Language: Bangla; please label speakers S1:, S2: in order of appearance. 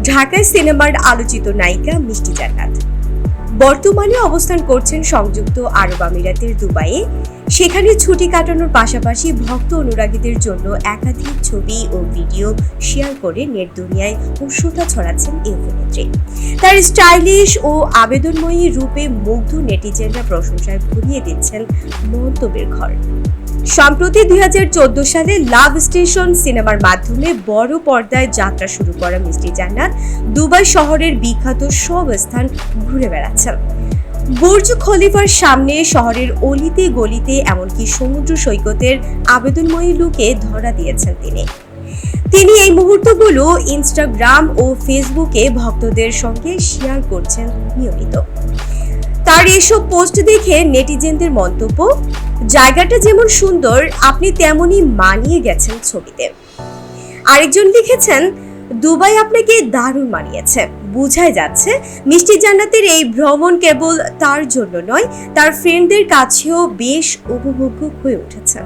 S1: ঢাকায় সিনেমার আলোচিত নায়িকা মিষ্টি জান্নাত বর্তমানে অবস্থান করছেন সংযুক্ত আরব আমিরাতের দুবাইয়ে। সেখানে ছুটি কাটানোর পাশাপাশি ভক্ত অনুরাগীদের জন্য একাধিক ছবি ও ভিডিও শেয়ার করে নেট দুনিয়ায় উৎসুকতা ছড়াচ্ছেন এই অভিনেত্রী। তার স্টাইলিশ ও আবেদনময়ী রূপে মুগ্ধ নেটিজেনরা প্রশংসায় ভরিয়ে দিচ্ছেন মন্তব্যের ঘর। সম্প্রতি 2014 সালে লাভ স্টেশন সিনেমার মাধ্যমে বড় পর্দায় যাত্রা শুরু করা মিষ্টি জান্নাত দুবাই শহরের বিখ্যাত সব স্থান ঘুরে বেড়াচ্ছেন। বুর্জ খলিফার সামনে, শহরের অলিতে গলিতে, এমনকি সমুদ্র সৈকতের আবেদনময়ী লুকে ধরা দিয়েছেন তিনি এই মুহূর্তগুলো ইনস্টাগ্রাম ও ফেসবুকে ভক্তদের সঙ্গে শেয়ার করছেন নিয়মিত। তার এসব পোস্ট দেখে নেটিজেনদের মন্তব্য, জায়গাটা যেমন সুন্দর আপনি তেমনই মানিয়ে গেছেন ছবিতে। আরেকজন লিখেছেন, দুবাই আপনাকে দারুণ মানিয়েছে। বোঝাই যাচ্ছে মিষ্টি জান্নাতের এই ভ্রমণ কেবল তার জন্য নয়, তার ফ্রেন্ডদের কাছেও বেশ উপভোগ্য হয়ে উঠেছে।